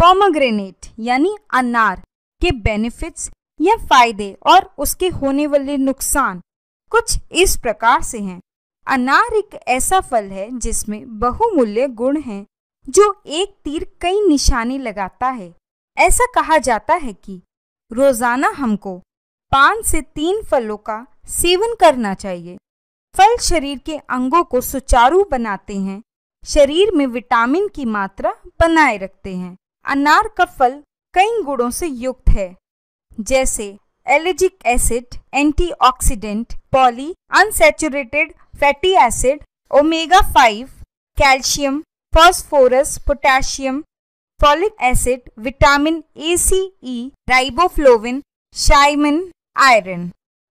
Pomegranate यानी अनार के बेनिफिट्स या फायदे और उसके होने वाले नुकसान कुछ इस प्रकार से हैं। अनार एक ऐसा फल है जिसमें बहुमूल्य गुण हैं, जो एक तीर कई निशाने लगाता है। ऐसा कहा जाता है कि रोजाना हमको 5 से 3 फलों का सेवन करना चाहिए। फल शरीर के अंगों को सुचारू बनाते हैं, शरीर में विटामिन की मात्रा बनाए रखते हैं। अनार का फल कई गुणों से युक्त है, जैसे allergic acid, antioxidant, poly unsaturated fatty acid, omega 5, calcium, phosphorus, potassium, folic acid, vitamin A, C, E, riboflavin, thiamine, iron.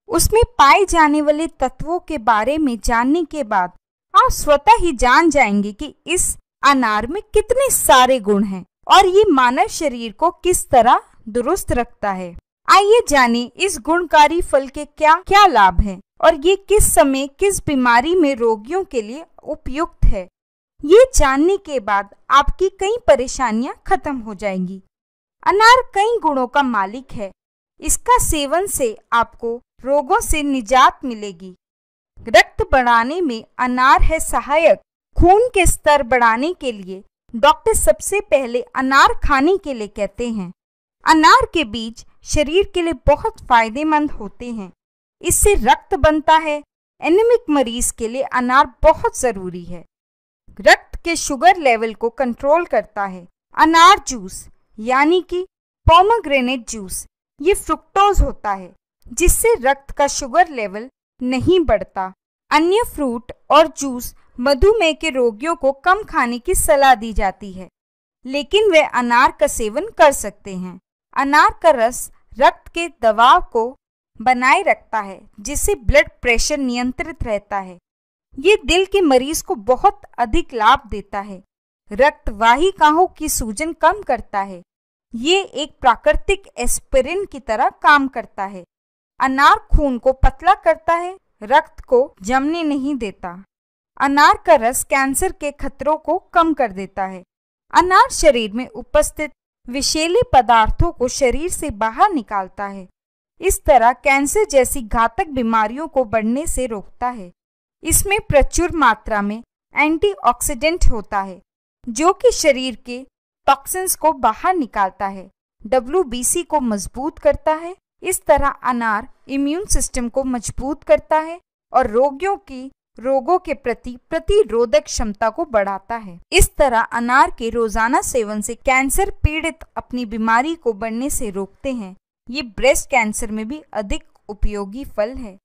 उसमें पाए जाने वाले तत्वों के बारे में जानने के बाद आप स्वतः ही जान जाएंगे कि इस अनार में कितने सारे गुण हैं और ये मानव शरीर को किस तरह दुरुस्त रखता है। आइए जानें इस गुणकारी फल के क्या क्या लाभ हैं और ये किस समय किस बीमारी में रोगियों के लिए उपयुक्त है। ये जानने के बाद आपकी कई परेशानियां खत्म हो जाएंगी। अनार कई गुणों का मालिक है। इसका सेवन से आपको रोगों से निजात मिलेगी। रक्त बढ़ाने में अनार है सहायक। खून के स्तर बढ़ाने के लिए डॉक्टर सबसे पहले अनार खाने के लिए कहते हैं। अनार के बीज शरीर के लिए बहुत फायदेमंद होते हैं। इससे रक्त बनता है। एनीमिक मरीज के लिए अनार बहुत जरूरी है। रक्त के शुगर लेवल को कंट्रोल करता है। अनार जूस यानी कि पोमेग्रेनेट जूस, ये फ्रुक्टोज होता है जिससे रक्त का शुगर लेवल नहीं बढ़ता। अन्य फ्रूट और जूस मधुमेह के रोगियों को कम खाने की सलाह दी जाती है, लेकिन वे अनार का सेवन कर सकते हैं। अनार का रस रक्त के दबाव को बनाए रखता है, जिससे ब्लड प्रेशर नियंत्रित रहता है। ये दिल के मरीज को बहुत अधिक लाभ देता है। रक्त वाहिकाओं की सूजन कम करता है। ये एक प्राकृतिक एस्पिरिन की तरह काम करता है। अनार खून को पतला करता है, रक्त को जमने नहीं देता। अनार का रस कैंसर के खतरों को कम कर देता है। अनार शरीर में उपस्थित विषैले पदार्थों को शरीर से बाहर निकालता है। इस तरह कैंसर जैसी घातक बीमारियों को बढ़ने से रोकता है। इसमें प्रचुर मात्रा में एंटीऑक्सीडेंट होता है, जो कि शरीर के टॉक्सिन्स को बाहर निकालता है, WBC को मजबूत करता है। इस तरह अनार इम्यून सिस्टम को मजबूत करता है और रोगों के प्रति प्रतिरोधक क्षमता को बढ़ाता है। इस तरह अनार के रोजाना सेवन से कैंसर पीड़ित अपनी बीमारी को बढ़ने से रोकते हैं। ये ब्रेस्ट कैंसर में भी अधिक उपयोगी फल है।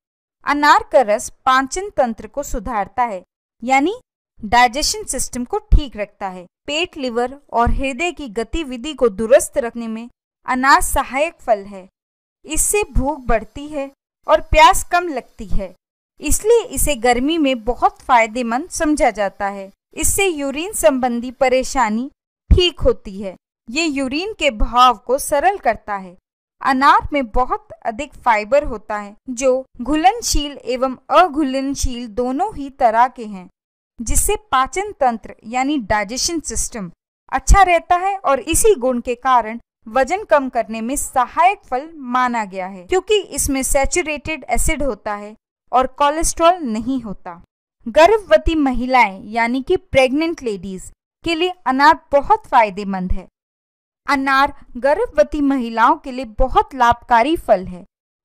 अनार का रस पाचन तंत्र को सुधारता है, यानी डाइजेशन सिस्टम को ठीक रखता है। पेट, लिवर और हृदय की गतिविधि को दुरुस्त रखने में अनार सहायक फल है। इससे भूख बढ़ती है और प्यास कम लगती है, इसलिए इसे गर्मी में बहुत फायदेमंद समझा जाता है। इससे यूरिन संबंधी परेशानी ठीक होती है। ये यूरिन के बहाव को सरल करता है। अनार में बहुत अधिक फाइबर होता है, जो घुलनशील एवं अघुलनशील दोनों ही तरह के हैं, जिससे पाचन तंत्र यानी डाइजेशन सिस्टम अच्छा रहता है और इसी गुण के कारण वजन कम करने में सहायक फल माना गया है, क्योंकि इसमें सैचुरेटेड एसिड होता है और कोलेस्ट्रॉल नहीं होता। गर्भवती महिलाएं यानी कि प्रेग्नेंट लेडीज के लिए अनार बहुत फायदेमंद है। अनार गर्भवती महिलाओं के लिए बहुत लाभकारी फल है।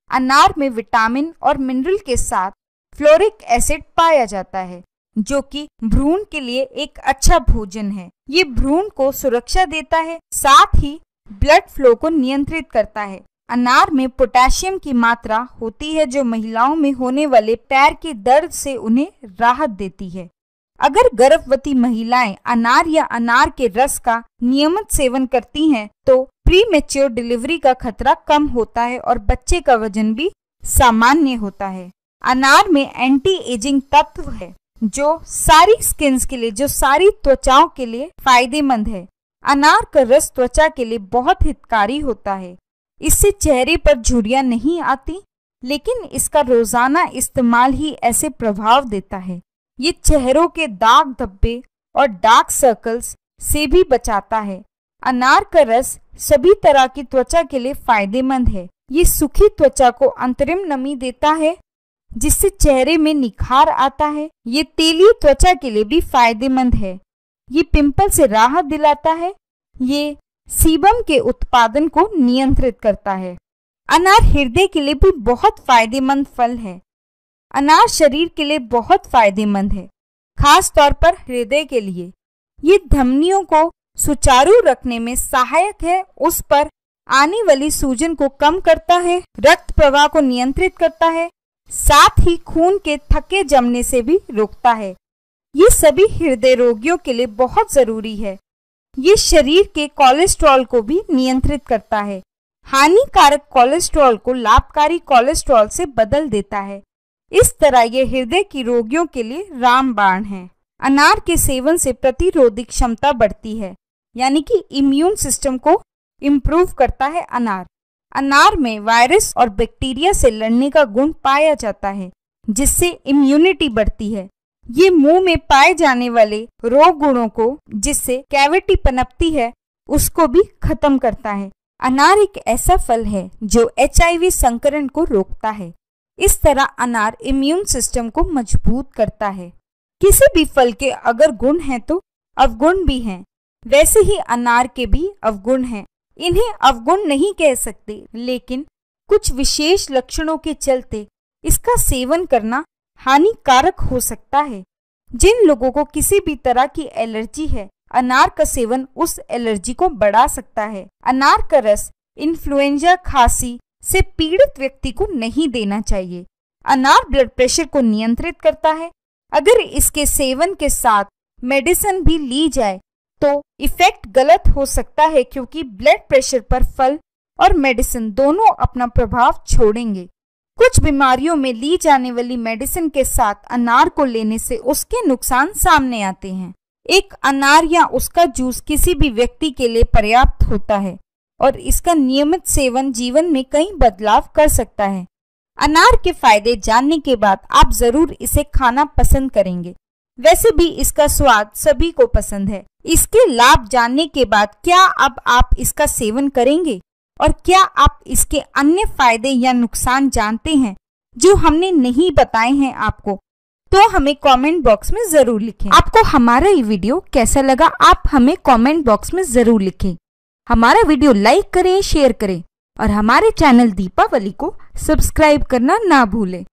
अनार में विटामिन और मिनरल के साथ फ्लोरिक एसिड पाया जाता है, जो कि भ्रूण के लिए एक अच्छा भोजन है। ये भ्रूण को सुरक्षा देता है, साथ ही ब्लड फ्लो को नियंत्रित करता है। अनार में पोटेशियम की मात्रा होती है, जो महिलाओं में होने वाले पैर के दर्द से उन्हें राहत देती है। अगर गर्भवती महिलाएं अनार या अनार के रस का नियमित सेवन करती हैं, तो प्रीमेच्योर डिलीवरी का खतरा कम होता है और बच्चे का वजन भी सामान्य होता है। अनार में एंटी एजिंग तत्व है, जो सारी स्किन्स के लिए, जो सारी त्वचाओं के लिए फायदेमंद है। अनार का रस त्वचा के लिए बहुत हितकारी होता है। इससे चेहरे पर झुर्रियां नहीं आती, लेकिन इसका रोजाना इस्तेमाल ही ऐसे प्रभाव देता है। ये चेहरों के दाग धब्बे और डार्क सर्कल्स से भी बचाता है। अनार का रस सभी तरह की त्वचा के लिए फायदेमंद है। ये सूखी त्वचा को अंतरिम नमी देता है जिससे चेहरे में निखार आता है। ये तेलीय त्वचा के लिए भी फायदेमंद है। ये पिंपल से राहत दिलाता है। ये सीबम के उत्पादन को नियंत्रित करता है। अनार हृदय के लिए भी बहुत फायदेमंद फल है। अनार शरीर के लिए बहुत फायदेमंद है, खास तौर पर हृदय के लिए। ये धमनियों को सुचारू रखने में सहायक है, उस पर आने वाली सूजन को कम करता है, रक्त प्रवाह को नियंत्रित करता है, साथ ही खून के थक्के जमने से भी रोकता है। ये सभी हृदय रोगियों के लिए बहुत जरूरी है। ये शरीर के कोलेस्ट्रॉल को भी नियंत्रित करता है। हानिकारक कोलेस्ट्रॉल को लाभकारी कोलेस्ट्रॉल से बदल देता है। इस तरह ये हृदय की रोगियों के लिए रामबाण है। अनार के सेवन से प्रतिरोधक क्षमता बढ़ती है, यानी कि इम्यून सिस्टम को इम्प्रूव करता है अनार। अनार में वायरस और बैक्टीरिया से लड़ने का गुण पाया जाता है, जिससे इम्यूनिटी बढ़ती है। ये मुंह में पाए जाने वाले रोग गुणों को, जिससे कैविटी पनपती है, उसको भी खत्म करता है। अनार एक ऐसा फल है जो HIV संक्रमण को रोकता है। इस तरह अनार इम्यून सिस्टम को मजबूत करता है। किसी भी फल के अगर गुण हैं तो अवगुण भी हैं, वैसे ही अनार के भी अवगुण हैं। इन्हें अवगुण नहीं कह सकते, लेकिन कुछ विशेष लक्षणों के चलते इसका सेवन करना हानिकारक हो सकता है। जिन लोगों को किसी भी तरह की एलर्जी है, अनार का सेवन उस एलर्जी को बढ़ा सकता है। अनार का रस इन्फ्लुएंजा खांसी से पीड़ित व्यक्ति को नहीं देना चाहिए। अनार ब्लड प्रेशर को नियंत्रित करता है। अगर इसके सेवन के साथ मेडिसिन भी ली जाए तो इफेक्ट गलत हो सकता है, क्योंकि ब्लड प्रेशर पर फल और मेडिसिन दोनों अपना प्रभाव छोड़ेंगे। कुछ बीमारियों में ली जाने वाली मेडिसिन के साथ अनार को लेने से उसके नुकसान सामने आते हैं। एक अनार या उसका जूस किसी भी व्यक्ति के लिए पर्याप्त होता है और इसका नियमित सेवन जीवन में कई बदलाव कर सकता है। अनार के फायदे जानने के बाद आप जरूर इसे खाना पसंद करेंगे। वैसे भी इसका स्वाद सभी को पसंद है। इसके लाभ जानने के बाद क्या अब आप इसका सेवन करेंगे? और क्या आप इसके अन्य फायदे या नुकसान जानते हैं जो हमने नहीं बताए हैं आपको? तो हमें कमेंट बॉक्स में जरूर लिखें। आपको हमारा ये वीडियो कैसा लगा, आप हमें कमेंट बॉक्स में जरूर लिखें। हमारा वीडियो लाइक करें, शेयर करें और हमारे चैनल दीपावली को सब्सक्राइब करना ना भूलें।